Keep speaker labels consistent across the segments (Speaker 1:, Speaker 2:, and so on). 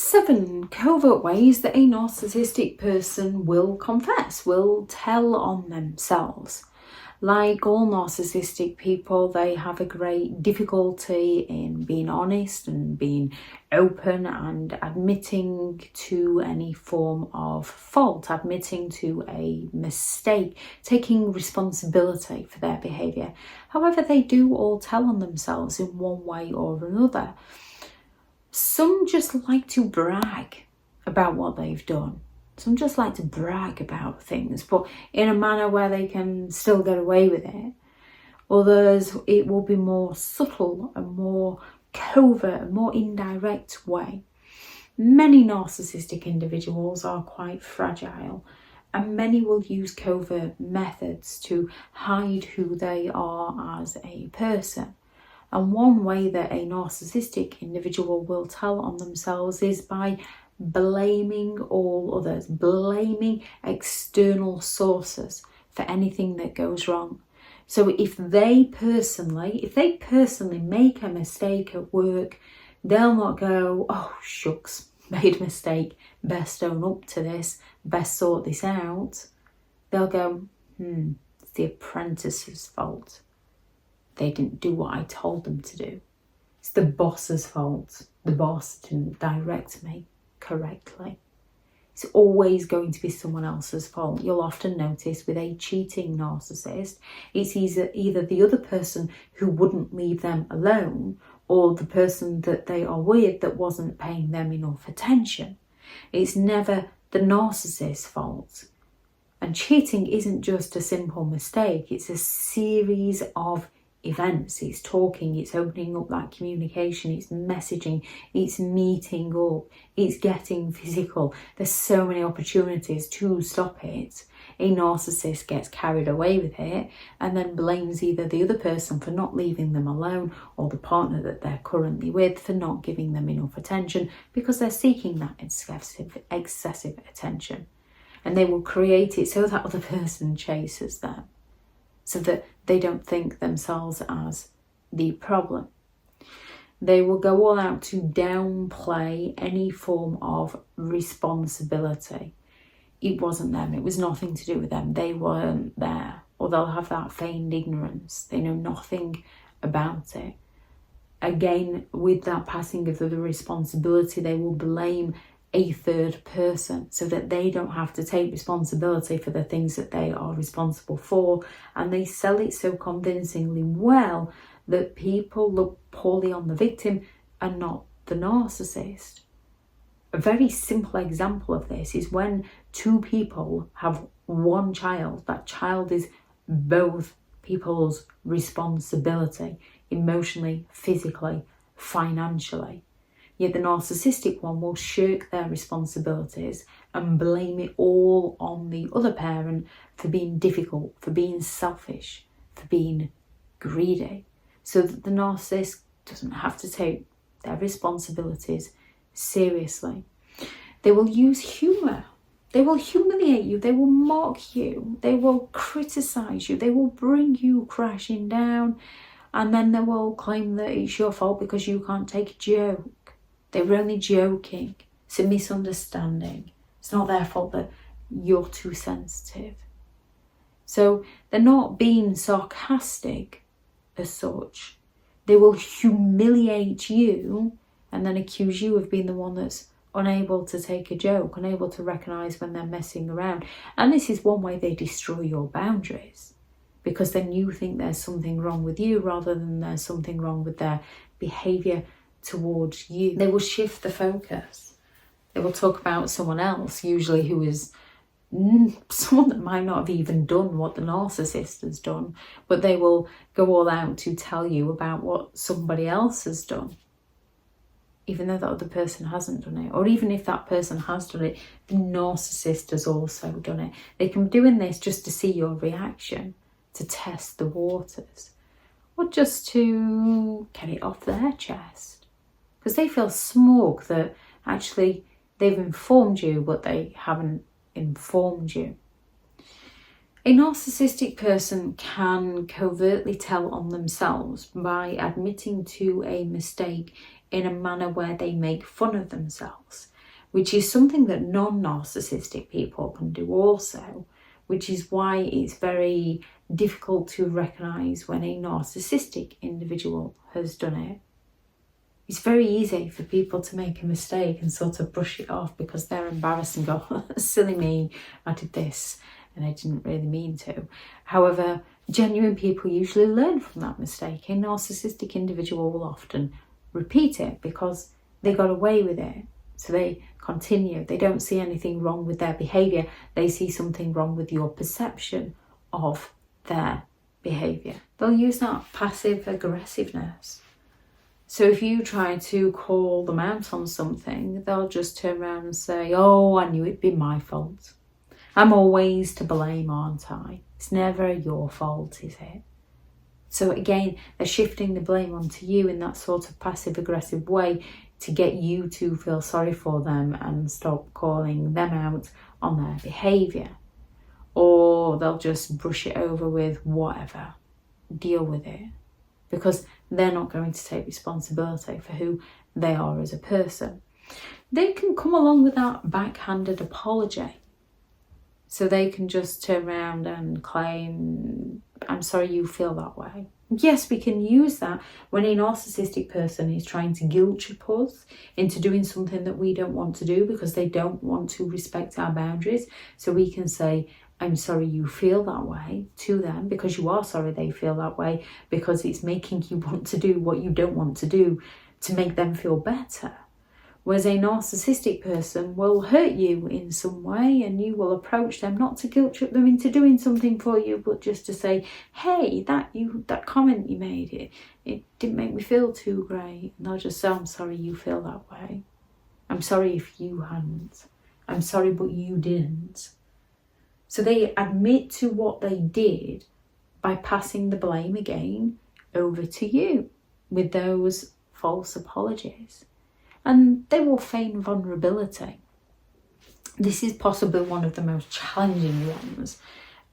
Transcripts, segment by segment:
Speaker 1: 7 covert ways that a narcissistic person will confess, will tell on themselves. Like all narcissistic people, they have a great difficulty in being honest and being open and admitting to any form of fault, admitting to a mistake, taking responsibility for their behaviour. However, they do all tell on themselves in one way or another. Some just like to brag about what they've done. Some just like to brag about things, but in a manner where they can still get away with it. Others, it will be more subtle and more covert, a more indirect way. Many narcissistic individuals are quite fragile, and many will use covert methods to hide who they are as a person. And one way that a narcissistic individual will tell on themselves is by blaming all others, blaming external sources for anything that goes wrong. So if they personally make a mistake at work, they'll not go, oh shucks, made a mistake, best own up to this, best sort this out. They'll go, it's the apprentice's fault. They didn't do what I told them to do. It's the boss's fault. The boss didn't direct me correctly. It's always going to be someone else's fault. You'll often notice with a cheating narcissist, it's either the other person who wouldn't leave them alone or the person that they are with that wasn't paying them enough attention. It's never the narcissist's fault. And cheating isn't just a simple mistake. It's a series of events. It's talking, it's opening up that communication, it's messaging, it's meeting up, it's getting physical. There's so many opportunities to stop it. A narcissist gets carried away with it and then blames either the other person for not leaving them alone or the partner that they're currently with for not giving them enough attention, because they're seeking that excessive attention. And they will create it so that other person chases them, so that they don't think themselves as the problem. They will go all out to downplay any form of responsibility. It wasn't them, it was nothing to do with them, they weren't there. Or they'll have that feigned ignorance, they know nothing about it. Again, with that passing of the responsibility, they will blame a third person so that they don't have to take responsibility for the things that they are responsible for, and they sell it so convincingly well that people look poorly on the victim and not the narcissist. A very simple example of this is when two people have one child. That child is both people's responsibility, emotionally, physically, financially. Yet the narcissistic one will shirk their responsibilities and blame it all on the other parent for being difficult, for being selfish, for being greedy, so that the narcissist doesn't have to take their responsibilities seriously. They will use humour. They will humiliate you. They will mock you. They will criticise you. They will bring you crashing down, and then they will claim that it's your fault because you can't take a joke. They were only joking. It's a misunderstanding. It's not their fault that you're too sensitive. So they're not being sarcastic as such. They will humiliate you and then accuse you of being the one that's unable to take a joke, unable to recognise when they're messing around. And this is one way they destroy your boundaries, because then you think there's something wrong with you rather than there's something wrong with their behaviour towards you. They will shift the focus. They will talk about someone else, usually who is someone that might not have even done what the narcissist has done, but they will go all out to tell you about what somebody else has done, even though that other person hasn't done it. Or even if that person has done it, the narcissist has also done it. They can be doing this just to see your reaction, to test the waters, or just to get it off their chest. Because they feel smug that actually they've informed you, but they haven't informed you. A narcissistic person can covertly tell on themselves by admitting to a mistake in a manner where they make fun of themselves, which is something that non-narcissistic people can do also, which is why it's very difficult to recognise when a narcissistic individual has done it. It's very easy for people to make a mistake and sort of brush it off because they're embarrassed and go, silly me, I did this and I didn't really mean to. However, genuine people usually learn from that mistake. A narcissistic individual will often repeat it because they got away with it. So they continue. They don't see anything wrong with their behaviour. They see something wrong with your perception of their behaviour. They'll use that passive aggressiveness. So if you try to call them out on something, they'll just turn around and say, oh, I knew it'd be my fault. I'm always to blame, aren't I? It's never your fault, is it? So again, they're shifting the blame onto you in that sort of passive aggressive way to get you to feel sorry for them and stop calling them out on their behaviour. Or they'll just brush it over with whatever, deal with it. Because they're not going to take responsibility for who they are as a person. They can come along with that backhanded apology. So they can just turn around and claim, I'm sorry you feel that way. Yes, we can use that when a narcissistic person is trying to guilt trip us into doing something that we don't want to do because they don't want to respect our boundaries. So we can say, I'm sorry you feel that way to them because you are sorry they feel that way because it's making you want to do what you don't want to do to make them feel better. Whereas a narcissistic person will hurt you in some way and you will approach them not to guilt trip them into doing something for you, but just to say, hey, that comment you made, it didn't make me feel too great. And they'll just say, I'm sorry you feel that way. I'm sorry if you hadn't. I'm sorry but you didn't. So they admit to what they did by passing the blame again over to you with those false apologies. And they will feign vulnerability. This is possibly one of the most challenging ones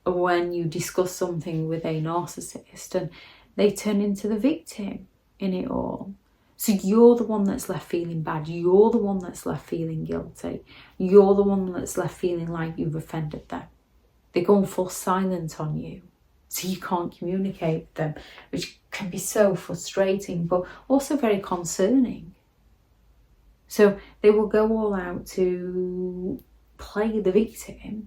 Speaker 1: when you discuss something with a narcissist and they turn into the victim in it all. So you're the one that's left feeling bad. You're the one that's left feeling guilty. You're the one that's left feeling like you've offended them. They go and fall silent on you. So you can't communicate with them, which can be so frustrating, but also very concerning. So they will go all out to play the victim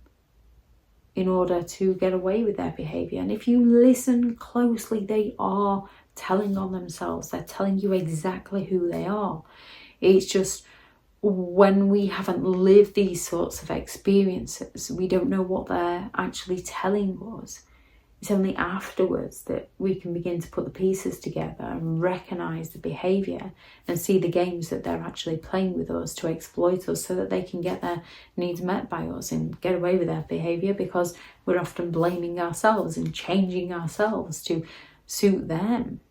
Speaker 1: in order to get away with their behaviour. And if you listen closely, they are telling on themselves. They're telling you exactly who they are. It's just when we haven't lived these sorts of experiences, we don't know what they're actually telling us. It's only afterwards that we can begin to put the pieces together and recognise the behaviour and see the games that they're actually playing with us to exploit us so that they can get their needs met by us and get away with their behaviour because we're often blaming ourselves and changing ourselves to suit them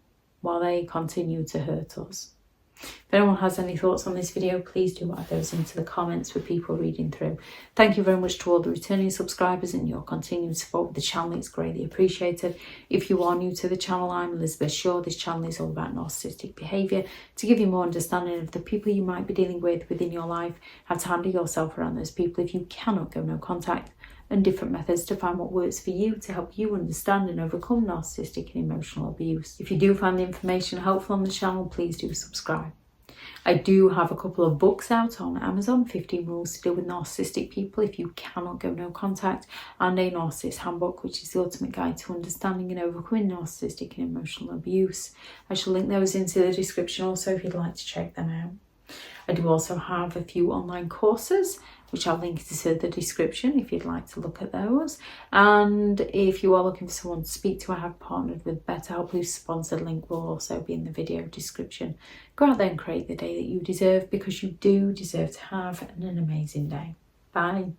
Speaker 1: while they continue to hurt us. If anyone has any thoughts on this video, please do add those into the comments with people reading through. Thank you very much to all the returning subscribers and your continued support with the channel. It's greatly appreciated. If you are new to the channel, I'm Elizabeth Shaw. This channel is all about narcissistic behaviour to give you more understanding of the people you might be dealing with within your life, how to handle yourself around those people if you cannot go no contact, and different methods to find what works for you to help you understand and overcome narcissistic and emotional abuse. If you do find the information helpful on the channel, please do subscribe. I do have a couple of books out on Amazon, 15 Rules to Deal with Narcissistic People if you cannot go no contact, and a Narcissists Handbook, which is the ultimate guide to understanding and overcoming narcissistic and emotional abuse. I shall link those into the description also if you'd like to check them out. I do also have a few online courses, which I'll link to the description if you'd like to look at those. And if you are looking for someone to speak to, I have partnered with BetterHelp, whose sponsored link will also be in the video description. Go out there and create the day that you deserve, because you do deserve to have an amazing day. Bye.